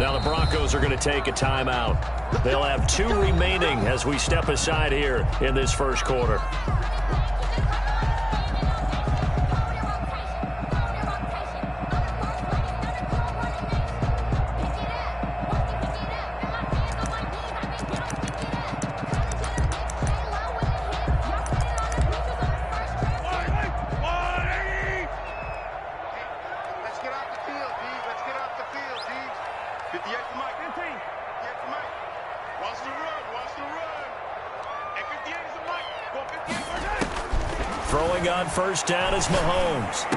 Now the Broncos are going to take a timeout. They'll have 2 remaining as we step aside here in this first quarter. Throwing on first down is Mahomes.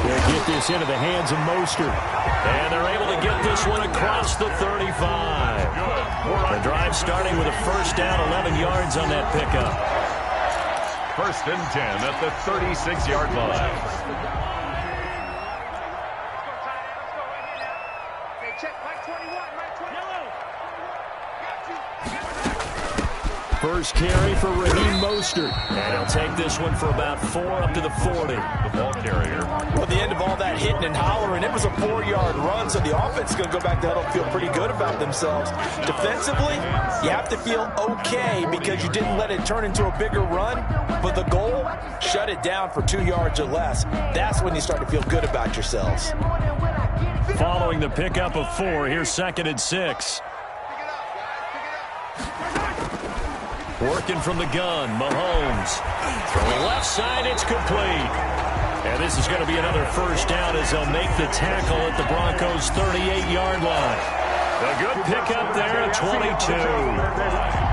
They'll get this into the hands of Mostert. And they're able to get this one across the 35. The drive starting with a first down, 11 yards on that pickup. 1st and 10 at the 36-yard line. First carry for Raheem Mostert. And he'll take this one for about 4 up to the 40. The ball carrier. Well, at the end of all that hitting and hollering, it was a 4-yard run, so the offense is going to go back to huddle and feel pretty good about themselves. Defensively, you have to feel okay because you didn't let it turn into a bigger run, but the goal, shut it down for 2 yards or less. That's when you start to feel good about yourselves. Following the pickup of 4, here's 2nd and 6. Working from the gun, Mahomes. From the left side, it's complete. And this is going to be another first down as they'll make the tackle at the Broncos' 38-yard line. A good pickup there at 22.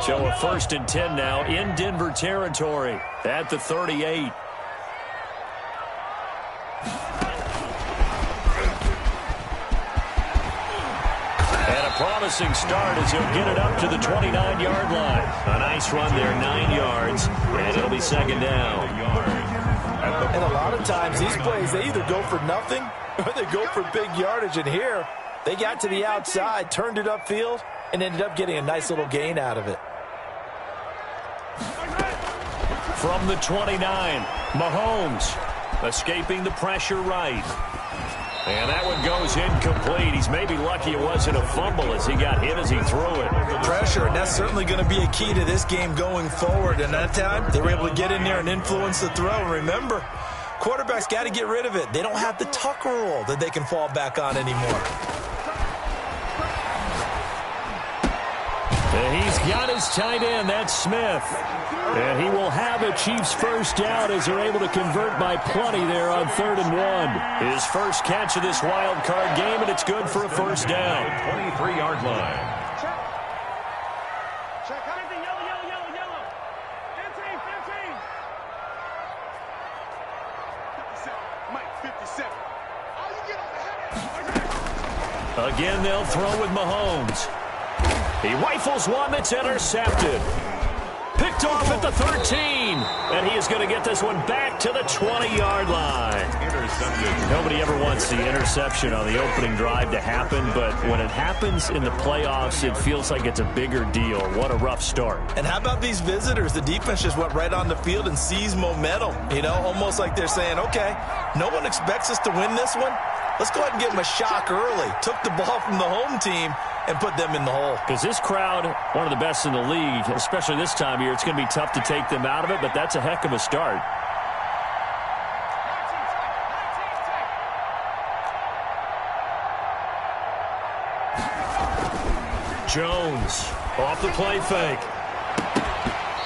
So a 1st and 10 now in Denver territory at the 38. And a promising start as he'll get it up to the 29-yard line. A nice run there, 9 yards, and it'll be 2nd down. And a lot of times these plays, they either go for nothing or they go for big yardage. And here, they got to the outside, turned it upfield, and ended up getting a nice little gain out of it. From the 29, Mahomes escaping the pressure right. And that one goes incomplete. He's maybe lucky it wasn't a fumble as he got hit as he threw it. Pressure, and that's certainly going to be a key to this game going forward. And that time, they were able to get in there and influence the throw. And remember, quarterbacks got to get rid of it. They don't have the tuck rule that they can fall back on anymore. And he's got his tight end, that's Smith. And he will have a Chiefs first down as they're able to convert by plenty there on 3rd and 1. His first catch of this wild card game, and it's good for a first down. 23-yard line. Again, they'll throw with Mahomes. He rifles one that's intercepted. Picked off at the 13. And he is going to get this one back to the 20-yard line. Intercepted. Nobody ever wants the interception on the opening drive to happen, but when it happens in the playoffs, it feels like it's a bigger deal. What a rough start. And how about these visitors? The defense just went right on the field and seized momentum. You know, almost like they're saying, okay, no one expects us to win this one. Let's go ahead and give them a shock early. Took the ball from the home team and put them in the hole. Because this crowd, one of the best in the league, especially this time of year, it's going to be tough to take them out of it, but that's a heck of a start. Jones off the play fake.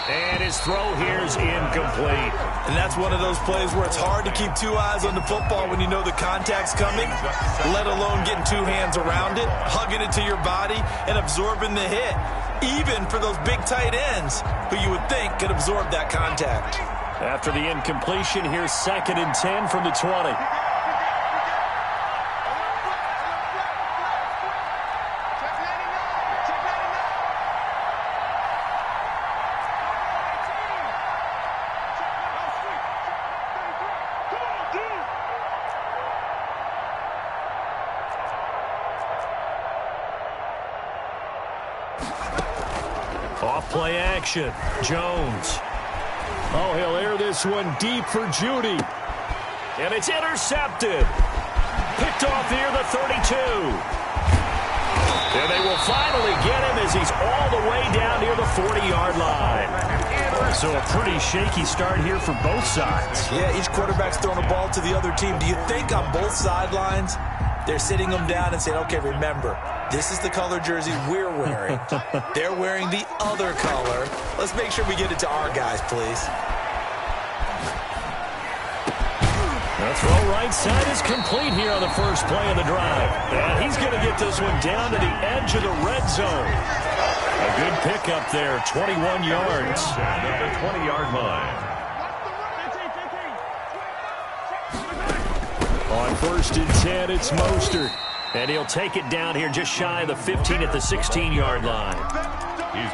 And his throw here is incomplete. And that's one of those plays where it's hard to keep 2 eyes on the football when you know the contact's coming, let alone getting 2 hands around it, hugging it to your body, and absorbing the hit, even for those big tight ends who you would think could absorb that contact. After the incompletion, here's 2nd and 10 from the 20. Off play action. Jones. Oh, he'll air this one deep for Judy. And it's intercepted. Picked off near the 32. And they will finally get him as he's all the way down near the 40-yard line. So a pretty shaky start here for both sides. Yeah, each quarterback's throwing a ball to the other team. Do you think on both sidelines they're sitting them down and saying, okay, remember, this is the color jersey we're wearing. They're wearing the other color. Let's make sure we get it to our guys, please. The throw right side is complete here on the first play of the drive. And he's going to get this one down to the edge of the red zone. A good pickup there, 21 yards. At the 20-yard line. On 1st and 10, it's Mostert. And he'll take it down here just shy of the 15 at the 16-yard line.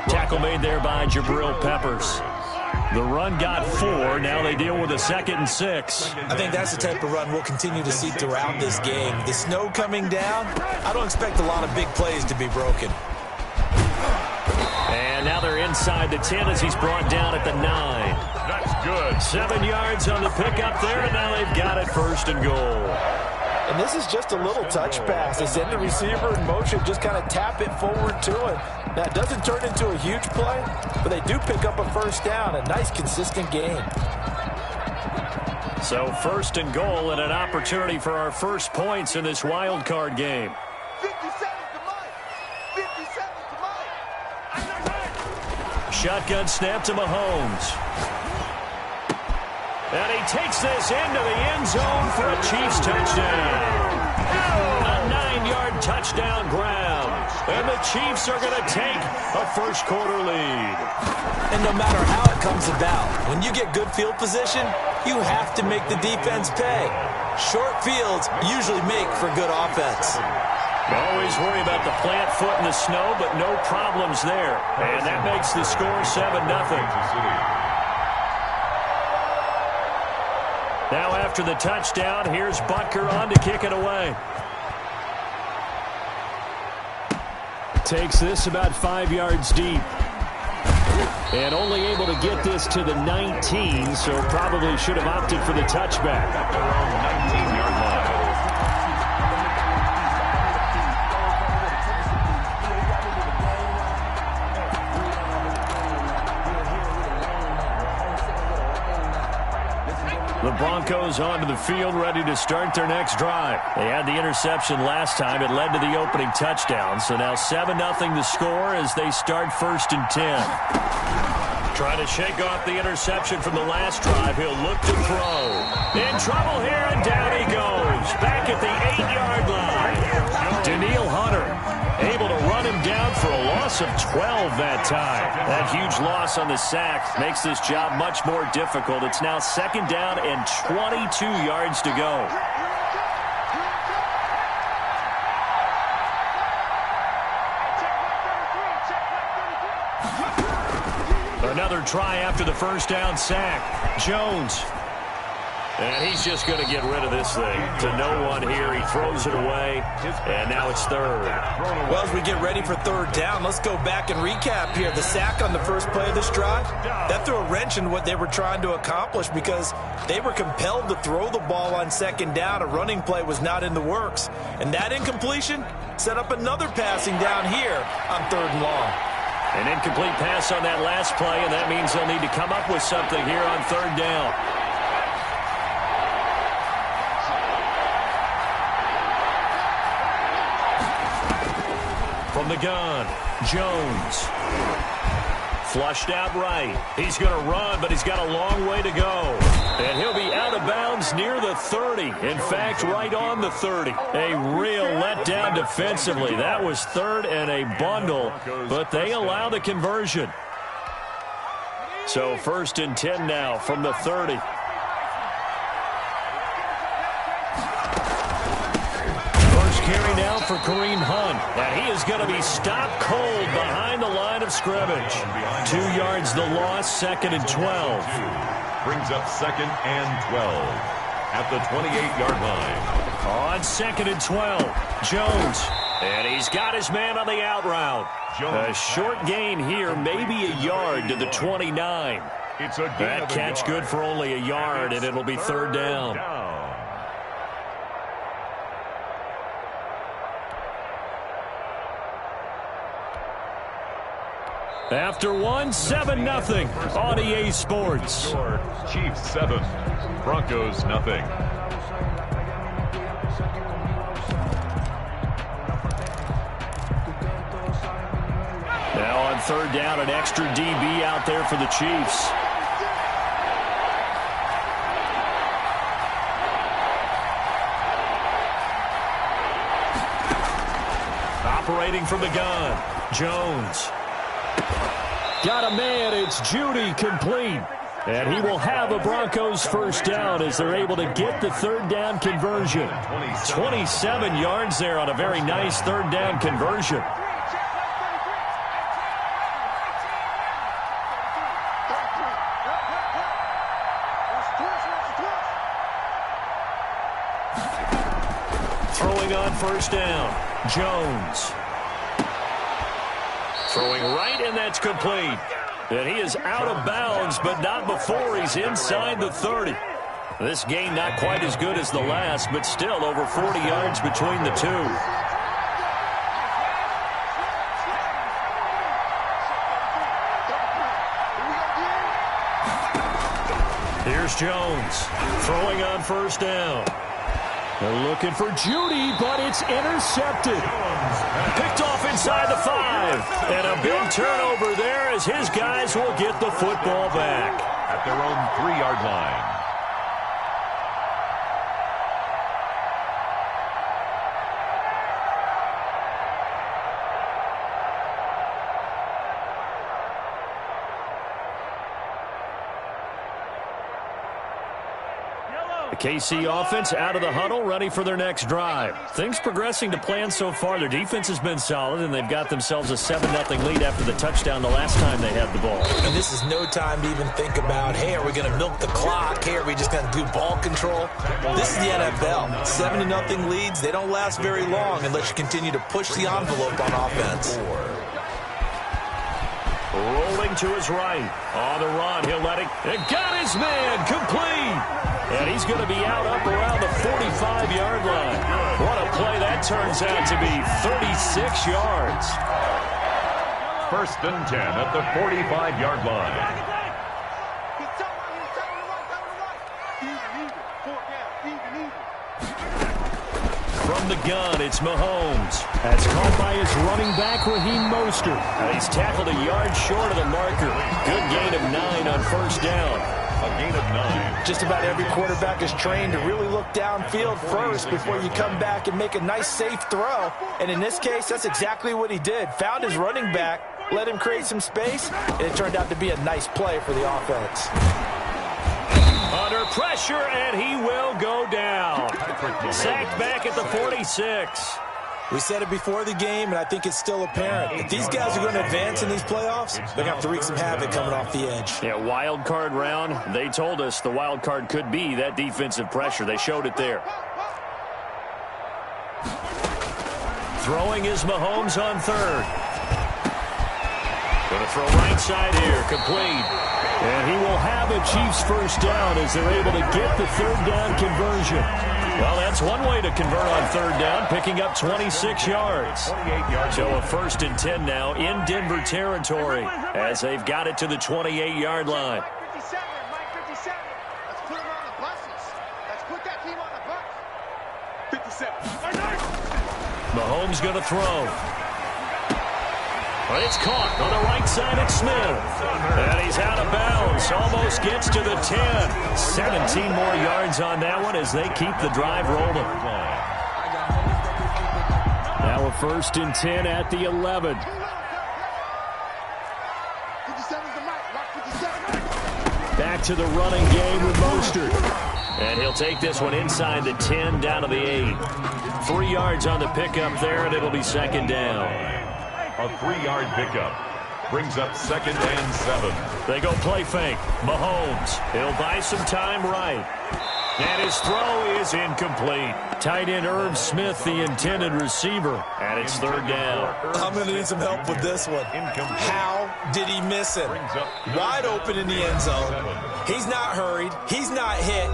Tackle made there by Jabril Peppers. The run got 4. Now they deal with a 2nd and 6. I think that's the type of run we'll continue to see throughout this game. The snow coming down, I don't expect a lot of big plays to be broken. And now they're inside the 10 as he's brought down at the 9. That's good. 7 yards on the pickup there, and now they've got it 1st and goal. And this is just a little touch pass. They send the receiver in motion, just kind of tap it forward to him. Now, it doesn't turn into a huge play, but they do pick up a 1st down. A nice, consistent game. So 1st and goal and an opportunity for our first points in this wild card game. 57 to Mike. 57 to Mike. Shotgun snap to Mahomes. And he takes this into the end zone for a Chiefs touchdown. A 9-yard touchdown grab. And the Chiefs are going to take a first-quarter lead. And no matter how it comes about, when you get good field position, you have to make the defense pay. Short fields usually make for good offense. Always worry about the plant foot in the snow, but no problems there. And that makes the score 7-0. Now after the touchdown, here's Butker on to kick it away. Takes this about 5 yards deep. And only able to get this to the 19, so probably should have opted for the touchback. At their own 19-yard line. The Broncos onto the field, ready to start their next drive. They had the interception last time. It led to the opening touchdown. So now 7-0 the score as they start 1st and 10. Trying to shake off the interception from the last drive. He'll look to throw. In trouble here, and down he goes. Back at the 8-yard line. Daniil Hunter able to run him down for a loss of 12 that time. That huge loss on the sack makes this job much more difficult. It's now 2nd down and 22 yards to go. Another try after the 1st down sack. Jones. And he's just going to get rid of this thing. To no one here. He throws it away. And now it's 3rd. Well, as we get ready for 3rd down, let's go back and recap here. The sack on the first play of this drive, that threw a wrench in what they were trying to accomplish because they were compelled to throw the ball on 2nd down. A running play was not in the works. And that incompletion set up another passing down here on 3rd and long. An incomplete pass on that last play, and that means they'll need to come up with something here on 3rd down. From the gun, Jones. Flushed out right. He's going to run, but he's got a long way to go. And he'll be out of bounds near the 30. In fact, right on the 30. A real letdown defensively. That was 3rd and a bundle, but they allow the conversion. So 1st and 10 now from the 30. Carry now for Kareem Hunt. And he is going to be stopped cold behind the line of scrimmage. 2 yards the loss, 2nd and 12. Brings up 2nd and 12 at the 28-yard line. On 2nd and 12, Jones And he's got his man on the out route. A short gain here, maybe a yard to the 29. It's a gain That of a catch yard. good for only a yard, and it'll be third down. After one, 7-0 on EA Sports. Chiefs 7, Broncos nothing. Now on third down, an extra DB out there for the Chiefs. Operating from the gun, Jones. Got a man, it's Judy, complete. And he will have a Broncos first down as they're able to get the third down conversion. 27 yards there on a very nice third down conversion. Throwing on first down, Jones. Throwing right, and that's complete. And he is out of bounds, but not before he's inside the 30. This game not quite as good as the last, but still over 40 yards between the two. Here's Jones throwing on first down. They're looking for Judy, but it's intercepted. Picked off inside the 5. And a big turnover there as his guys will get the football back. At their own 3-yard line. The KC offense out of the huddle, ready for their next drive. Things progressing to plan so far. Their defense has been solid, and they've got themselves a 7-0 lead after the touchdown the last time they had the ball. And this is no time to even think about, hey, are we going to milk the clock? Hey, are we just going to do ball control? This is the NFL. 7-0 leads, they don't last very long unless you continue to push the envelope on offense. Rolling to his right. On the run, he'll let it. And got his man, complete. And he's going to be out up around the 45-yard line. What a play that turns out to be, 36 yards. First and 10 at the 45-yard line. From the gun, it's Mahomes. That's caught by his running back, Raheem Mostert. He's tackled a yard short of the marker. Good gain of 9 on first down. A gain of 9. Just about every quarterback is trained to really look downfield first before you come back and make a nice, safe throw. And in this case, that's exactly what he did. Found his running back, let him create some space, and it turned out to be a nice play for the offense. Under pressure, and he will go down. Sacked back at the 46. We said it before the game, and I think it's still apparent. If these guys are going to advance in these playoffs, they're going to have to wreak some havoc coming off the edge. Yeah, wild card round. They told us the wild card could be that defensive pressure. They showed it there. Throwing is Mahomes on third. Going to throw right side here, complete. And he will have a Chiefs first down as they're able to get the third down conversion. Well, that's one way to convert on third down, picking up 26 yards. So a first and 10 now in Denver territory as they've got it to the 28-yard line. 57, Mike 57. Let's put him on the buses. Let's put that team on the bus. 57. Mahomes going to throw. But it's caught on the right side at Smith. And he's out of bounds. Almost gets to the 10. 17 more yards on that one as they keep the drive rolling. Now a first and 10 at the 11. 57's the mic. Rock 57. Back to the running game with Mostert. And he'll take this one inside the 10 down to the 8. 3 yards on the pickup there, and it'll be second down. A 3-yard pickup brings up second and 7. They go play fake. Mahomes. He'll buy some time right. And his throw is incomplete. Tight end Irv Smith, the intended receiver, and it's third down. I'm going to need some help with this one. How did he miss him? Wide open in the end zone. He's not hurried. He's not hit.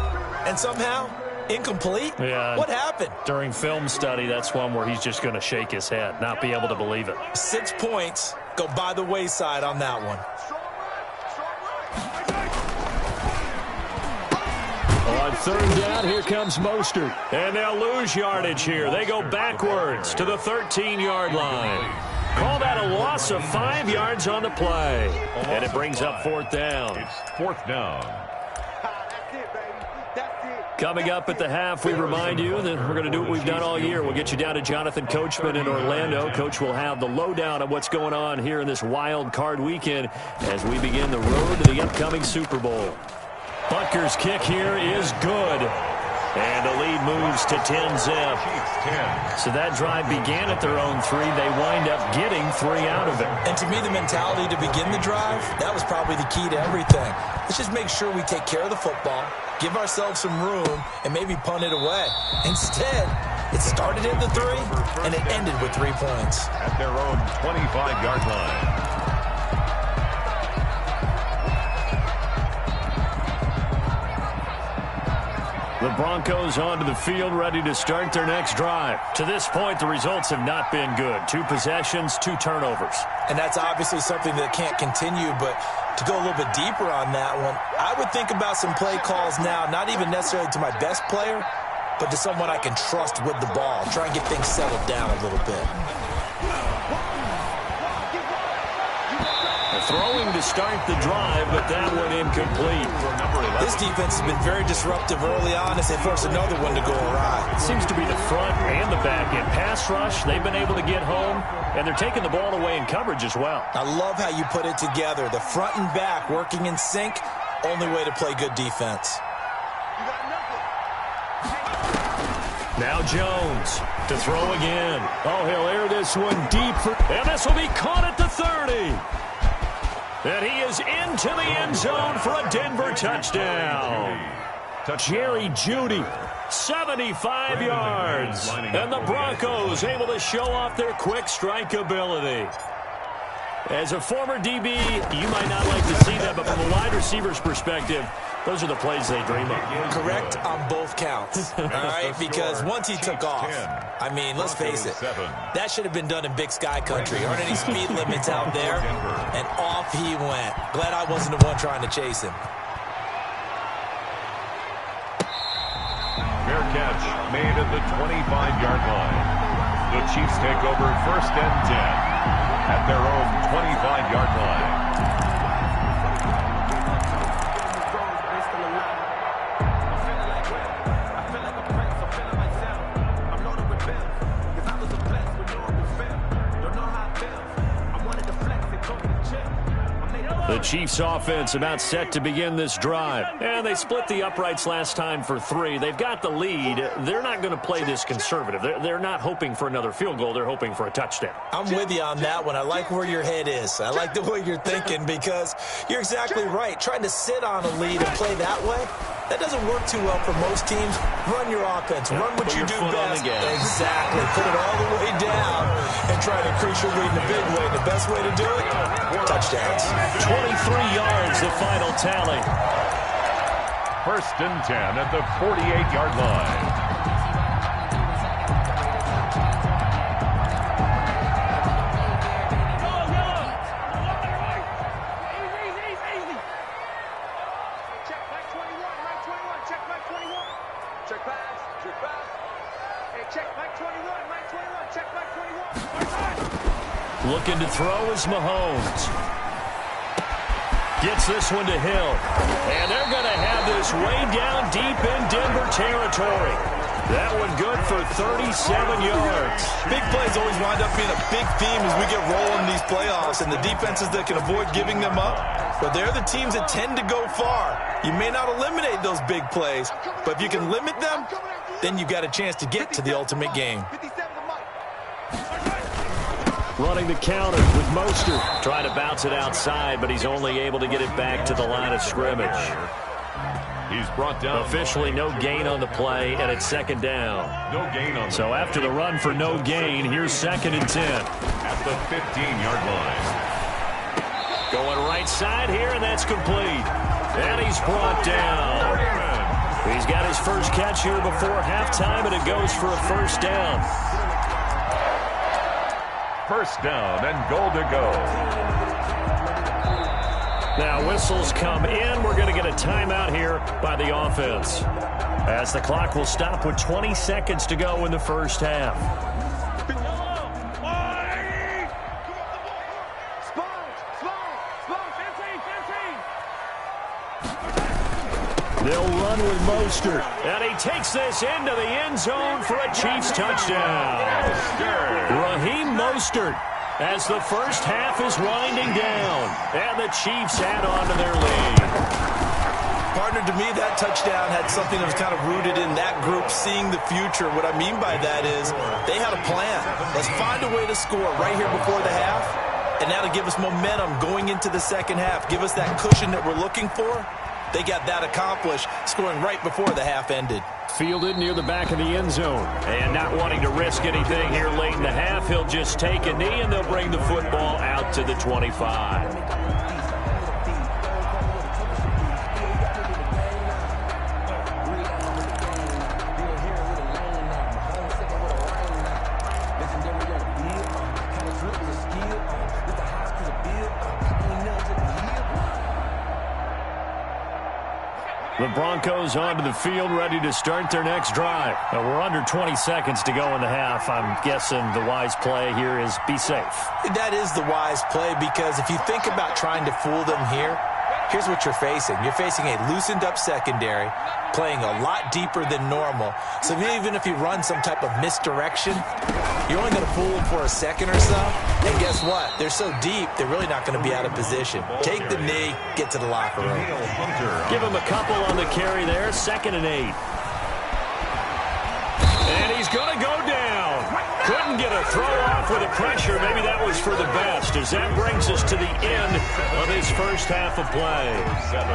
And somehow, incomplete? Yeah. What happened? During film study, that's one where he's just going to shake his head, not be able to believe it. 6 points go by the wayside on that one. On third down, here comes Mostert. And they'll lose yardage here. They go backwards to the 13-yard line. Call that a loss of 5 yards on the play. And it brings up fourth down. It's fourth down. Coming up at the half, we remind you that we're going to do what we've done all year. We'll get you down to Jonathan Coachman in Orlando. Coach will have the lowdown of what's going on here in this wild card weekend as we begin the road to the upcoming Super Bowl. Butker's kick here is good. And the lead moves to 10-zip. So that drive began at their own 3. They wind up getting 3 out of it. And to me, the mentality to begin the drive, that was probably the key to everything. Let's just make sure we take care of the football, give ourselves some room, and maybe punt it away. Instead, it started at the 3, and it ended with 3 points. At their own 25-yard line. The Broncos onto the field, ready to start their next drive. To this point, the results have not been good. 2 possessions, 2 turnovers. And that's obviously something that can't continue, but to go a little bit deeper on that one, I would think about some play calls now, not even necessarily to my best player, but to someone I can trust with the ball. Try and get things settled down a little bit. Throwing to start the drive, but that one incomplete. This defense has been very disruptive early on as they force another one to go awry. It seems to be the front and the back end. Pass rush, they've been able to get home, and they're taking the ball away in coverage as well. I love how you put it together. The front and back working in sync, only way to play good defense. Now Jones to throw again. Oh, he'll air this one deep, and this will be caught at the 30. And he is into the end zone for a Denver touchdown. Jerry Jeudy, 75 yards. And the Broncos able to show off their quick strike ability. As a former DB, you might not like to see that, but from a wide receiver's perspective, those are the plays they dream of. Correct on both counts, all right? Because once he took off, I mean, let's face it, that should have been done in Big Sky country. Aren't any speed limits out there? And off he went. Glad I wasn't the one trying to chase him. Fair catch made at the 25-yard line. The Chiefs take over first and 10 at their own 25-yard line. The Chiefs offense about set to begin this drive. And they split the uprights last time for 3. They've got the lead. They're not going to play this conservative. They're not hoping for another field goal. They're hoping for a touchdown. I'm with you on that one. I like where your head is. I like the way you're thinking because you're exactly right. Trying to sit on a lead and play that way, that doesn't work too well for most teams. Run your offense. Run what you do best. Exactly. Put it all the way down and try to increase your lead in a big way. The best way to do it, touchdowns. 23 yards, the final tally. First and 10 at the 48-yard line. Looking to throw is Mahomes. Gets this one to Hill. And they're going to have this way down deep in Denver territory. That one good for 37 yards. Big plays always wind up being a big theme as we get rolling these playoffs. And the defenses that can avoid giving them up, but they're the teams that tend to go far. You may not eliminate those big plays, but if you can limit them, then you've got a chance to get to the ultimate game. Running the counter with Mostert. Trying to bounce it outside, but he's only able to get it back to the line of scrimmage. He's brought down. Officially no gain on the play, and it's second down. No gain on the So after the run for no gain, here's 2nd and 10. At the 15-yard line. Going right side here, and that's complete. And he's brought down. He's got his first catch here before halftime, and it goes for a first down. First down and goal to go. Now whistles come in. We're going to get a timeout here by the offense, as the clock will stop with 20 seconds to go in the first half. They'll run with Mostert, and he takes this into the end zone for a Chiefs touchdown. Raheem Mostert, as the first half is winding down, and the Chiefs add on to their lead. Partner, to me, that touchdown had something that was kind of rooted in that group seeing the future. What I mean by that is they had a plan. Let's find a way to score right here before the half, and now to give us momentum going into the second half, give us that cushion that we're looking for. They got that accomplished, scoring right before the half ended. Fielded near the back of the end zone. And not wanting to risk anything here late in the half, he'll just take a knee, and they'll bring the football out to the 25. The Broncos onto the field, ready to start their next drive. We're under 20 seconds to go in the half. I'm guessing the wise play here is be safe. That is the wise play, because if you think about trying to fool them here, here's what you're facing. You're facing a loosened up secondary, playing a lot deeper than normal. So even if you run some type of misdirection, you're only going to fool them for a second or so. And guess what? They're so deep, they're really not going to be out of position. Take the knee, get to the locker room. Give him a couple on the carry there, 2nd and 8. And he's going to go down. Couldn't get a throw off with the pressure. Maybe that was for the best, as that brings us to the end of this first half of play.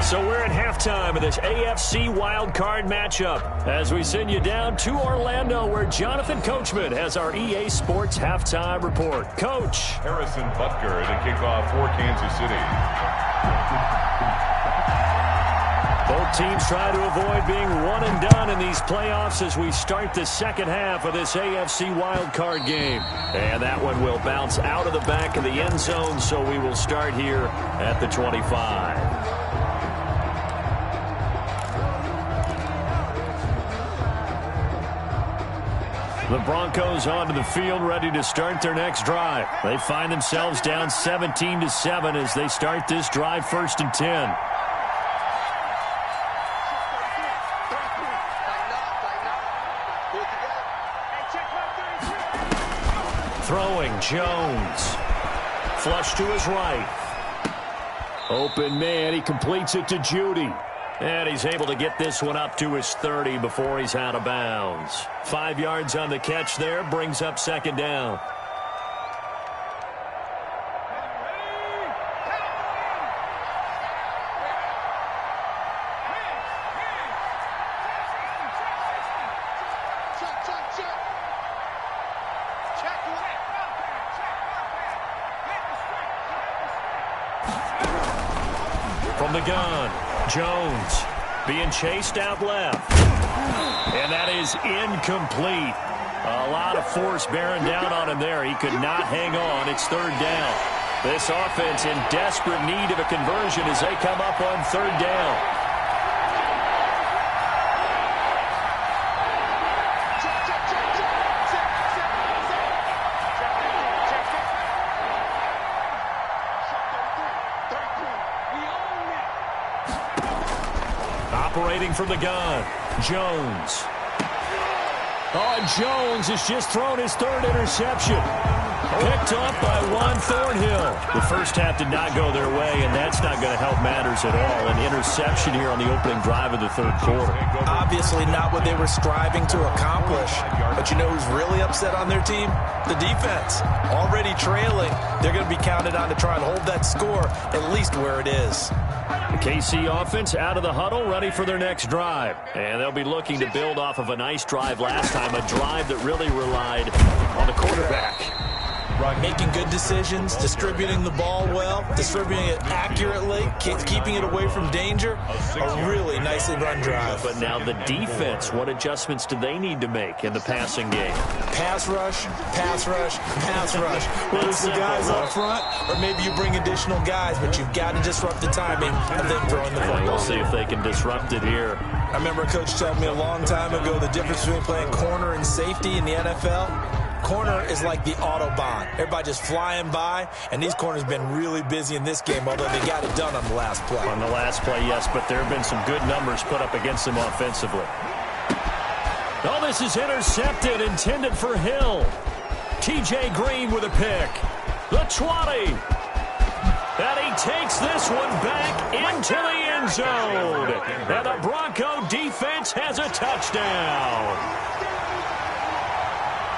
So we're at halftime of this AFC wildcard matchup as we send you down to Orlando, where Jonathan Coachman has our EA Sports halftime report. Coach. Harrison Butker to kick off for Kansas City. Both teams try to avoid being one and done in these playoffs as we start the second half of this AFC wildcard game. And that one will bounce out of the back of the end zone, so we will start here at the 25. The Broncos onto the field, ready to start their next drive. They find themselves down 17-7 as they start this drive, 1st and 10. Throwing, Jones. Flush to his right. Open man, he completes it to Judy. And he's able to get this one up to his 30 before he's out of bounds. 5 yards on the catch there, brings up 2nd down. From the gun, Jones being chased out left. And that is incomplete. A lot of force bearing down on him there. He could not hang on. It's 3rd down. This offense in desperate need of a conversion as they come up on 3rd down. Operating from the gun, Jones. Oh, and Jones has just thrown his 3rd interception. Picked up by Juan Thornhill. The first half did not go their way, and that's not going to help matters at all. An interception here on the opening drive of the third quarter. Obviously not what they were striving to accomplish. But you know who's really upset on their team? The defense. Already trailing. They're going to be counted on to try and hold that score at least where it is. The KC offense out of the huddle, ready for their next drive. And they'll be looking to build off of a nice drive last time, a drive that really relied on the quarterback. Making good decisions, distributing the ball well, distributing it accurately, keeping it away from danger. A really nicely run drive. But now the defense, what adjustments do they need to make in the passing game? Pass rush, pass rush, pass rush. Whether it's the guys up front or maybe you bring additional guys, but you've got to disrupt the timing of them throwing the football. We'll see if they can disrupt it here. I remember a coach telling me a long time ago the difference between playing corner and safety in the NFL. Corner is like the Autobahn. Everybody just flying by, and these corners have been really busy in this game, although they got it done on the last play. On the last play, yes, but there have been some good numbers put up against them offensively. Oh, this is intercepted, intended for Hill. T.J. Green with a pick. The 20. And he takes this one back into the end zone. And the Bronco defense has a touchdown.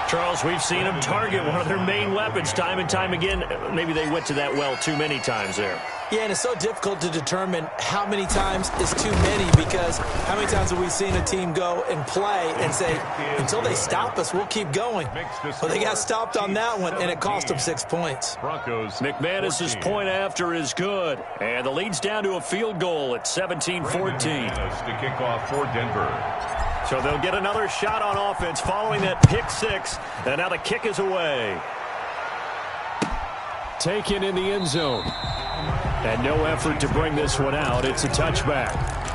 Charles, we've seen them target one of their main weapons time and time again. Maybe they went to that well too many times there. Yeah, and it's so difficult to determine how many times is too many, because how many times have we seen a team go and play and say, until they stop us, we'll keep going. Well, they got stopped on that one, and it cost them 6 points. McManus's point after is good, and the lead's down to a field goal at 17-14. To kick off for Denver. So they'll get another shot on offense following that pick six, and now the kick is away. Taken in the end zone. And no effort to bring this one out. It's a touchback.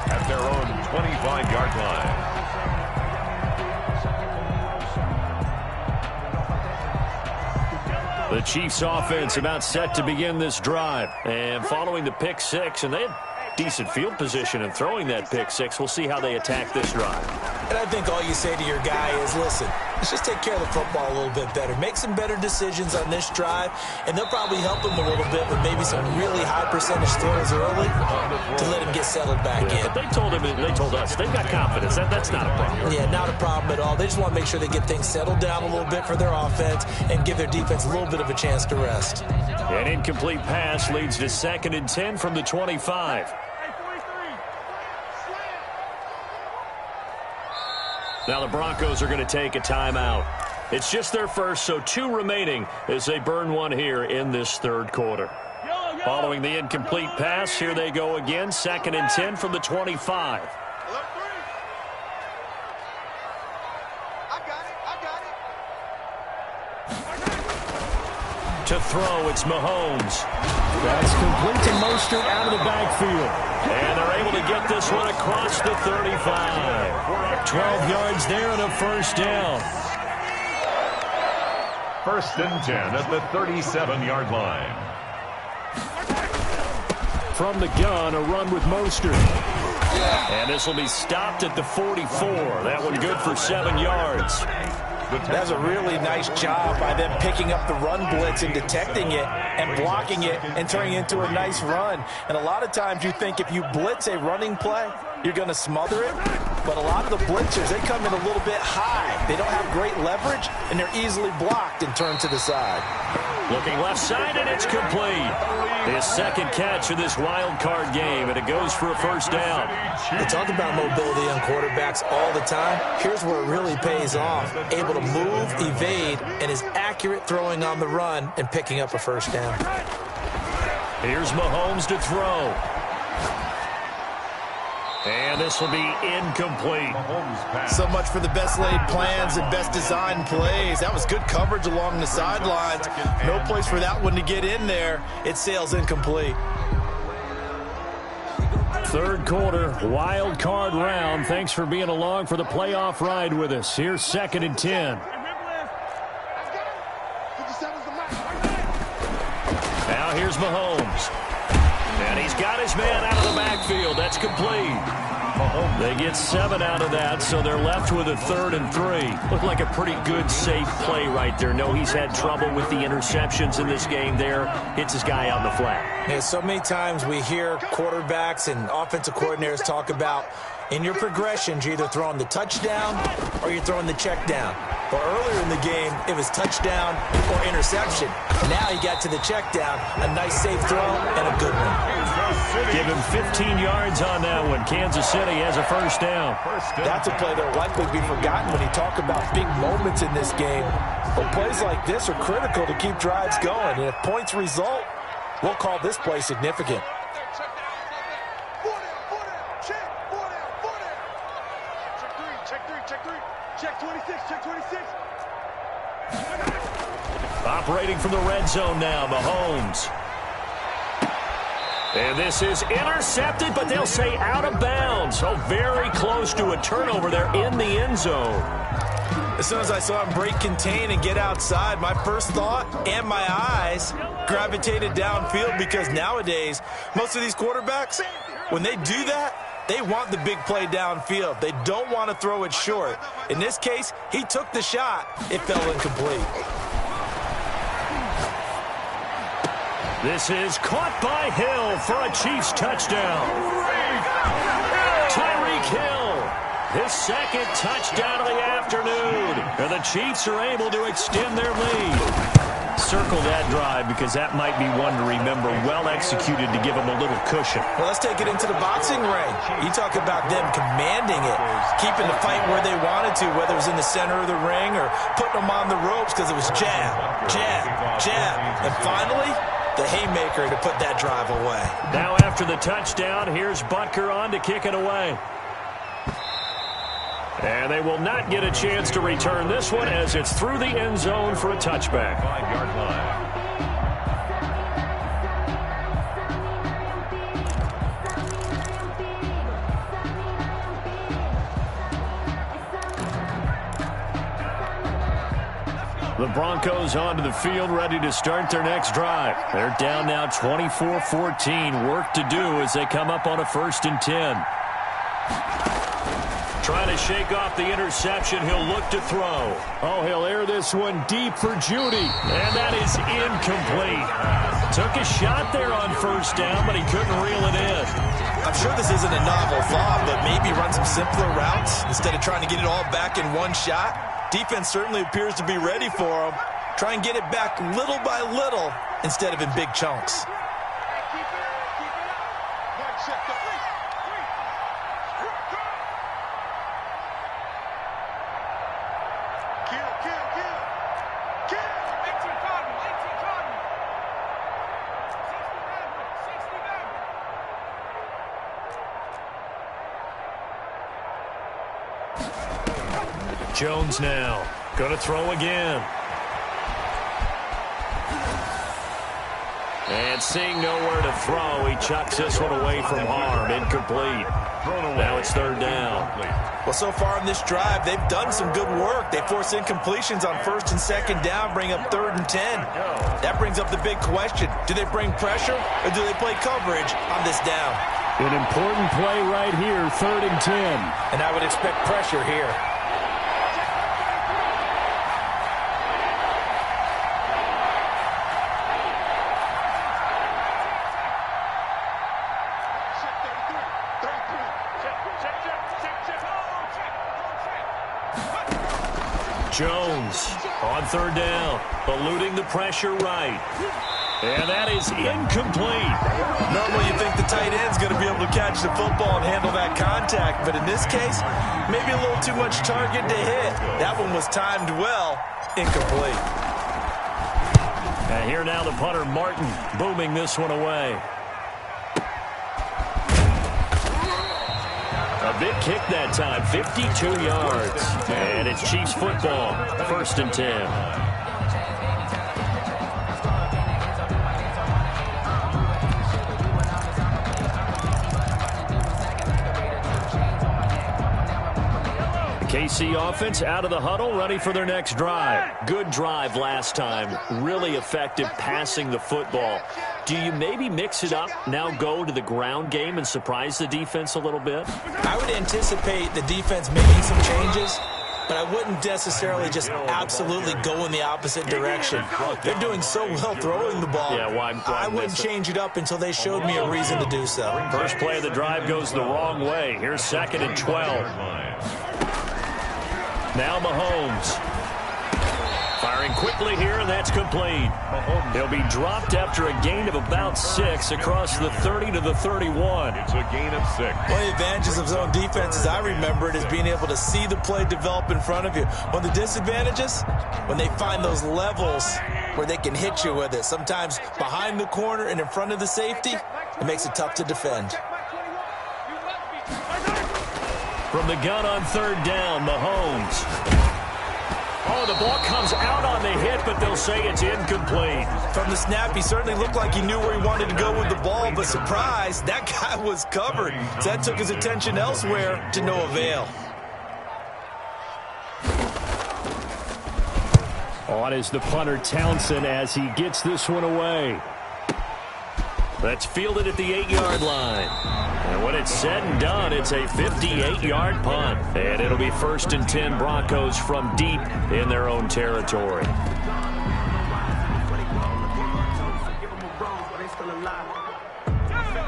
At their own 25-yard line. The Chiefs offense about set to begin this drive. And following the pick six, and they had decent field position and throwing that pick six. We'll see how they attack this drive. And I think all you say to your guy is, listen, let's just take care of the football a little bit better. Make some better decisions on this drive, and they'll probably help him a little bit with maybe some really high percentage throws early to let him get settled back in. But they told us, they've got confidence. That's not a problem. Yeah, not a problem at all. They just want to make sure they get things settled down a little bit for their offense and give their defense a little bit of a chance to rest. An incomplete pass leads to 2nd and 10 from the 25. Now the Broncos are going to take a timeout. It's just their first, so 2 remaining as they burn one here in this third quarter. Following the incomplete pass, here they go again. 2nd and 10 from the 25. To throw, it's Mahomes. That's complete to Mostert out of the backfield. And they're able to get this one across the 35. 12 yards there and a first down. 1st and 10 at the 37-yard line. From the gun, a run with Mostert. And this will be stopped at the 44. That one good for 7 yards. That's a really nice job by them picking up the run blitz and detecting it and blocking it and turning it into a nice run. And a lot of times you think if you blitz a running play, you're going to smother it. But a lot of the blitzers, they come in a little bit high. They don't have great leverage, and they're easily blocked and turned to the side. Looking left side, and it's complete. His 2nd catch of this wild card game, and it goes for a first down. They talk about mobility on quarterbacks all the time. Here's where it really pays off. Able to move, evade, and is accurate throwing on the run and picking up a first down. Here's Mahomes to throw. And this will be incomplete. So much for the best laid plans and best designed plays. That was good coverage along the sidelines. No place for that one to get in there. It sails incomplete. Third quarter, wild card round. Thanks for being along for the playoff ride with us. Here's 2nd and 10. Now here's Mahomes. And he's got his man out of the backfield. That's complete. They get 7 out of that, so they're left with a 3rd and 3. Looked like a pretty good, safe play right there. No, he's had trouble with the interceptions in this game there. Hits his guy out in the flat. Yeah, so many times we hear quarterbacks and offensive coordinators talk about in your progressions, you're either throwing the touchdown or you're throwing the check down. Well, earlier in the game, it was touchdown or interception. Now he got to the check down, a nice safe throw and a good one. Give him 15 yards on that one. Kansas City has a first down. That's a play that will likely be forgotten when you talk about big moments in this game. But plays like this are critical to keep drives going. And if points result, we'll call this play significant. Check 26, check 26. Operating from the red zone now, Mahomes. And this is intercepted, but they'll say out of bounds. So very close to a turnover there in the end zone. As soon as I saw him break contain and get outside, my first thought and my eyes gravitated downfield, because nowadays, most of these quarterbacks, when they do that, they want the big play downfield. They don't want to throw it short. In this case, he took the shot. It fell incomplete. This is caught by Hill for a Chiefs touchdown. Tyreek Hill, his second touchdown of the afternoon. And the Chiefs are able to extend their lead. Circle that drive, because that might be one to remember. Well executed to give them a little cushion. Well, let's take it into the boxing ring. You talk about them commanding it, keeping the fight where they wanted to, whether it was in the center of the ring or putting them on the ropes, because it was jab, jab, jab. And finally, the haymaker to put that drive away. Now after the touchdown, here's Butker on to kick it away. And they will not get a chance to return this one, as it's through the end zone for a touchback. 5-yard line. The Broncos onto the field, ready to start their next drive. They're down now 24-14. Work to do as they come up on a 1st and 10. Trying to shake off the interception. He'll look to throw. Oh, he'll air this one deep for Judy. And that is incomplete. Took a shot there on 1st down, but he couldn't reel it in. I'm sure this isn't a novel thought, but maybe run some simpler routes instead of trying to get it all back in one shot. Defense certainly appears to be ready for him. Try and get it back little by little instead of in big chunks. Jones now. Going to throw again. And seeing nowhere to throw, he chucks this one away from harm. Incomplete. Now it's 3rd down. Well, so far in this drive, they've done some good work. They force incompletions on 1st and 2nd down, bring up 3rd and 10. That brings up the big question. Do they bring pressure, or do they play coverage on this down? An important play right here, 3rd and 10. And I would expect pressure here. Jones on 3rd down, eluding the pressure right. And that is incomplete. Normally you think the tight end's going to be able to catch the football and handle that contact, but in this case, maybe a little too much target to hit. That one was timed well. Incomplete. And here now the punter, Martin, booming this one away. A big kick that time, 52 yards. And it's Chiefs football, 1st and 10. KC offense out of the huddle, ready for their next drive. Good drive last time. Really effective passing the football. Do you maybe mix it up, now go to the ground game and surprise the defense a little bit? I would anticipate the defense making some changes, but I wouldn't necessarily just absolutely go in the opposite direction. They're doing so well throwing the ball. Yeah, why I wouldn't change it up until they showed me a reason to do so. First play of the drive goes the wrong way. Here's 2nd and 12. Now Mahomes. Firing quickly here, and that's complete. He'll be dropped after a gain of about 6 across the 30 to the 31. It's a gain of 6. One of the advantages of zone defense, as I remember it, is being able to see the play develop in front of you. One of the disadvantages, when they find those levels where they can hit you with it, sometimes behind the corner and in front of the safety, it makes it tough to defend. From the gun on 3rd down, Mahomes. Oh, the ball comes out on the hit, but they'll say it's incomplete. From the snap, he certainly looked like he knew where he wanted to go with the ball, but surprise, that guy was covered. So that took his attention elsewhere to no avail. On is the punter, Townsend, as he gets this one away. That's fielded at the 8-yard line. And when it's said and done, it's a 58-yard punt. And it'll be 1st and 10 Broncos from deep in their own territory.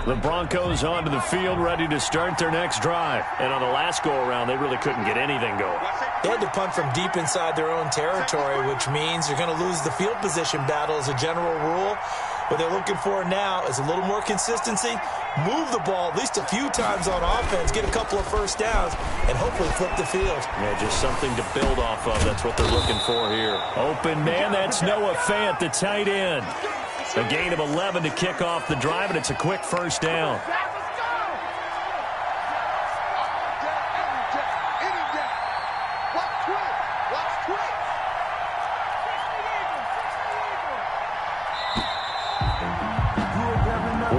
The Broncos onto the field, ready to start their next drive. And on the last go-around, they really couldn't get anything going. They had to punt from deep inside their own territory, which means you're going to lose the field position battle as a general rule. What they're looking for now is a little more consistency, move the ball at least a few times on offense, get a couple of first downs, and hopefully flip the field. Yeah, just something to build off of. That's what they're looking for here. Open man, that's Noah Fant, the tight end. A gain of 11 to kick off the drive, and it's a quick first down.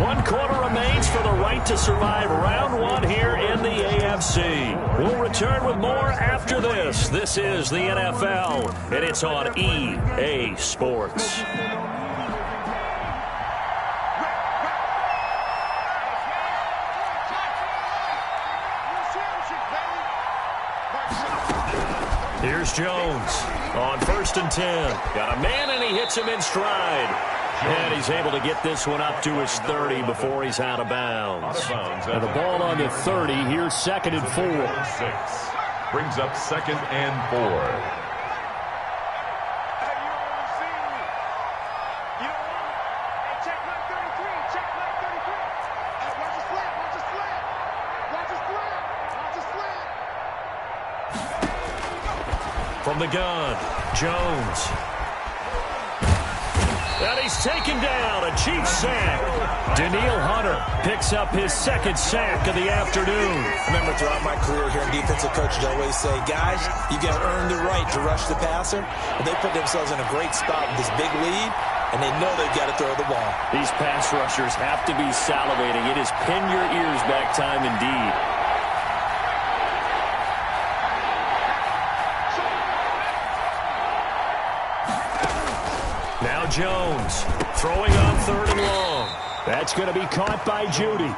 One quarter remains for the right to survive round 1 here in the AFC. We'll return with more after this. This is the NFL, and it's on EA Sports. Here's Jones on 1st and 10. Got a man, and he hits him in stride. And he's able to get this one up to his 30 before he's out of bounds. And the ball on the 30. Here's 2nd and 4. 6 brings up 2nd and 4. From the gun, Jones. And he's taken down, a Chiefs sack. Daniil Hunter picks up his 2nd sack of the afternoon. Remember, throughout my career here in defensive coaches, I always say, guys, you got to earn the right to rush the passer. And they put themselves in a great spot with this big lead, and they know they've got to throw the ball. These pass rushers have to be salivating. It is pin your ears back time indeed. Now Jones throwing on 3rd and long. That's going to be caught by Judy.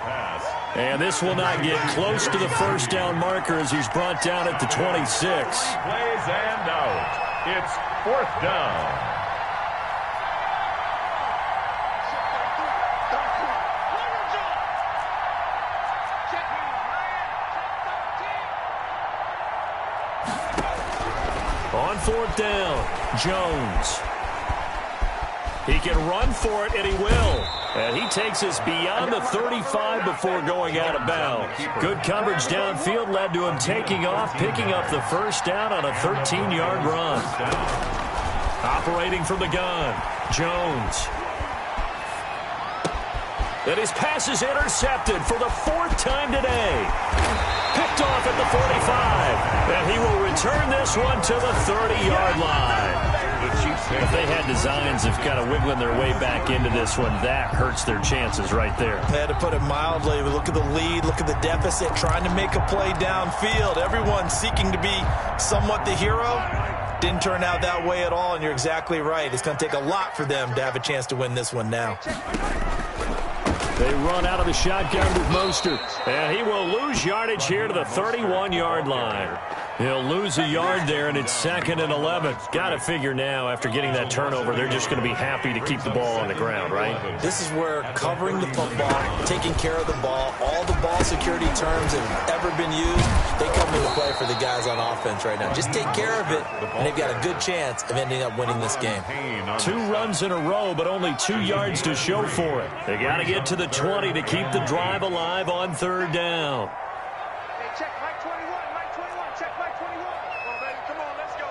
And this will not get close to the first down marker as he's brought down at the 26. Plays and out. It's 4th down. On 4th down, Jones. He can run for it, and he will. And he takes us beyond the 35 before going out of bounds. Good coverage downfield led to him taking off, picking up the first down on a 13-yard run. Operating from the gun, Jones. And his pass is intercepted for the 4th time today. Picked off at the 45. And he will return this one to the 30-yard line. If they had designs of kind of wiggling their way back into this one, that hurts their chances right there. They had to put it mildly. Look at the lead. Look at the deficit. Trying to make a play downfield. Everyone seeking to be somewhat the hero. Didn't turn out that way at all, and you're exactly right. It's going to take a lot for them to have a chance to win this one now. They run out of the shotgun with Mostert. And he will lose yardage here to the 31-yard line. He'll lose a yard there, and it's 2nd and 11. Got to figure now, after getting that turnover, they're just going to be happy to keep the ball on the ground, right? This is where covering the football, taking care of the ball, all the ball security terms that have ever been used, they come into play for the guys on offense right now. Just take care of it, and they've got a good chance of ending up winning this game. 2 runs in a row, but only 2 yards to show for it. They got to get to the 20 to keep the drive alive on 3rd down. Hey, check Mike 21, Mike 21, check Mike 21. Come on, baby, come on, let's go.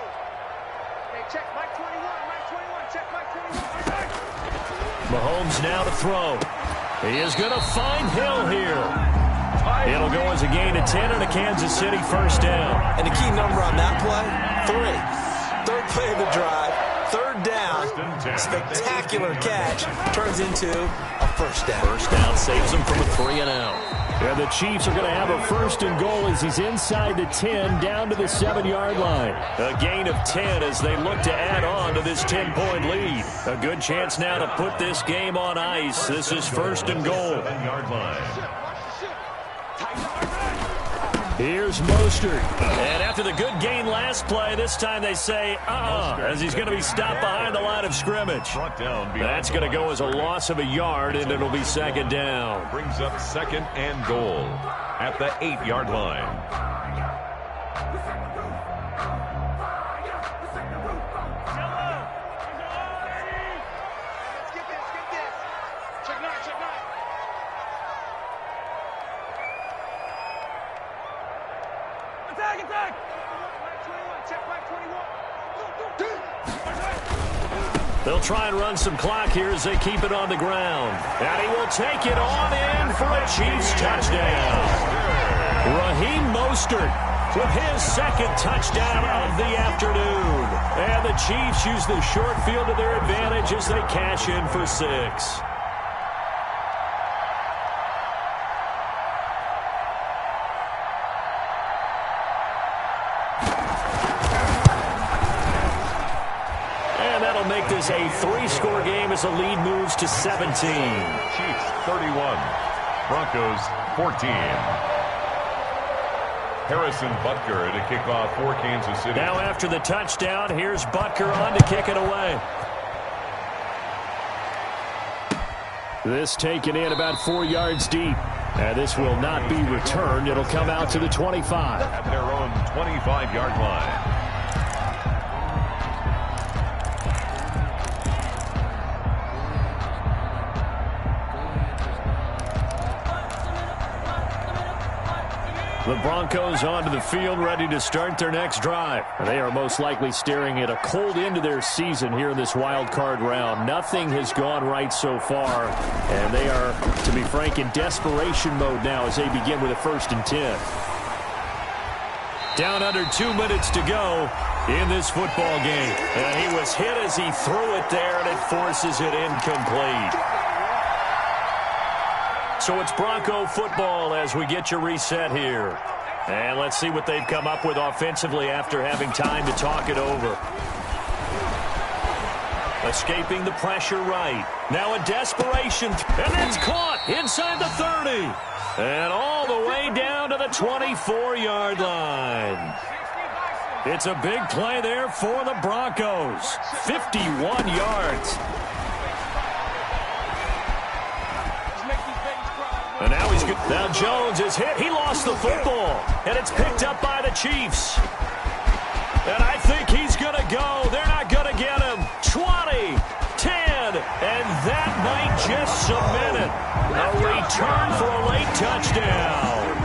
Hey, check Mike 21, Mike 21, check Mike 21. Mahomes now to throw. He is going to find Hill here. It'll go as a gain of 10 and a Kansas City 1st down. And the key number on that play, 3. 3rd play of the drive, 3rd down, spectacular catch, turns into a 1st down. 1st down saves him from a 3-and-out. And the Chiefs are going to have a 1st and goal as he's inside the 10, down to the 7-yard line. A gain of 10 as they look to add on to this 10-point lead. A good chance now to put this game on ice. This is 1st and goal. Here's Mostert. And after the good gain last play, this time they say, as he's going to be stopped behind the line of scrimmage. That's going to go as a loss of a yard, and it'll be 2nd down. Brings up 2nd and goal at the 8-yard line. They'll try and run some clock here as they keep it on the ground. And he will take it on in for a Chiefs touchdown. Raheem Mostert with his 2nd touchdown of the afternoon. And the Chiefs use the short field to their advantage as they cash in for 6. Make this a 3-score game as the lead moves to 17. Chiefs 31, Broncos 14. Harrison Butker to kick off for Kansas City. Now after the touchdown, here's Butker on to kick it away. This taken in about 4 yards deep. And this will not be returned. It'll come out to the 25. At their own 25-yard line. The Broncos onto the field, ready to start their next drive. They are most likely staring at a cold end to their season here in this wild card round. Nothing has gone right so far, and they are, to be frank, in desperation mode now as they begin with a 1st and 10. Down under 2 minutes to go in this football game. And he was hit as he threw it there, and it forces it incomplete. So it's Bronco football as we get your reset here. And let's see what they've come up with offensively after having time to talk it over. Escaping the pressure right. Now a desperation. And it's caught inside the 30. And all the way down to the 24-yard line. It's a big play there for the Broncos. 51 yards. And now he's good. Now Jones is hit. He lost the football. And it's picked up by the Chiefs. And I think he's going to go. They're not going to get him. 20, 10, and that might just cement it. A return for a late touchdown.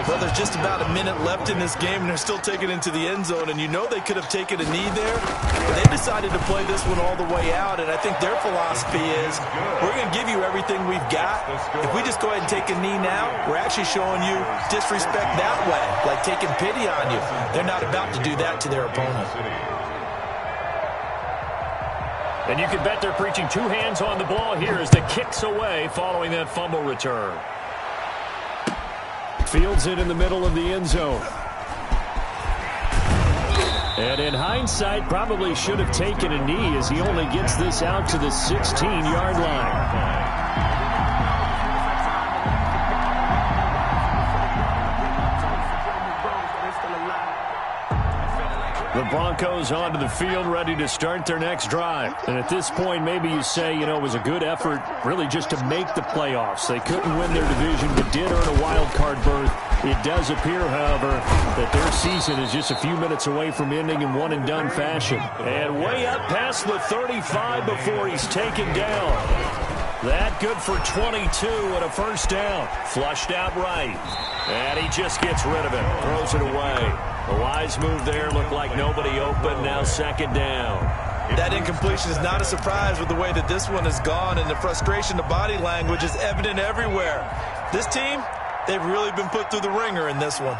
Well, there's just about a minute left in this game, and they're still taking it into the end zone. And you know they could have taken a knee there, but they decided to play this one all the way out. And I think their philosophy is, we're going to give you everything we've got. If we just go ahead and take a knee now, we're actually showing you disrespect that way, like taking pity on you. They're not about to do that to their opponent. And you can bet they're preaching 2 hands on the ball here as the kick's away following that fumble return. Fields it in the middle of the end zone. And in hindsight, probably should have taken a knee as he only gets this out to the 16-yard line. The Broncos onto the field, ready to start their next drive. And at this point, maybe you say, you know, it was a good effort really just to make the playoffs. They couldn't win their division, but did earn a wild card berth. It does appear, however, that their season is just a few minutes away from ending in one-and-done fashion. And way up past the 35 before he's taken down. That good for 22 and a first down. Flushed out right. And he just gets rid of it. Throws it away. A wise move there. Looked like nobody open. Now second down. That incompletion is not a surprise with the way that this one has gone, and the frustration, the body language is evident everywhere. This team, they've really been put through the ringer in this one.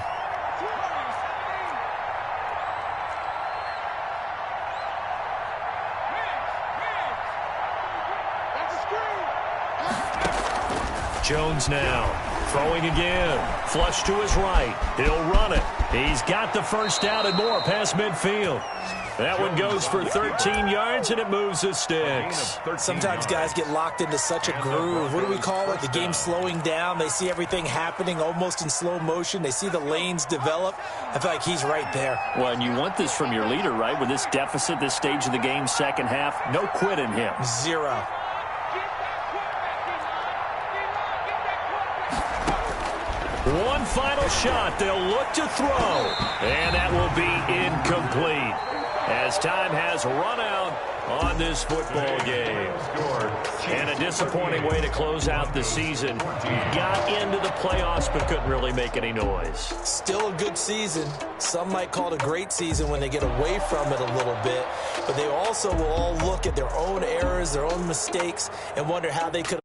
Jones now throwing again. Flush to his right. He'll run it. He's got the first down and more past midfield. That one goes for 13 yards, and it moves the sticks. Sometimes guys get locked into such a groove. What do we call it? The game slowing down. They see everything happening almost in slow motion. They see the lanes develop. I feel like he's right there. Well, and you want this from your leader, right? With this deficit, this stage of the game, second half, no quit in him. Zero. One final shot. They'll look to throw. And that will be incomplete as time has run out on this football game. And a disappointing way to close out the season. Got into the playoffs but couldn't really make any noise. Still a good season. Some might call it a great season when they get away from it a little bit. But they also will all look at their own errors, their own mistakes, and wonder how they could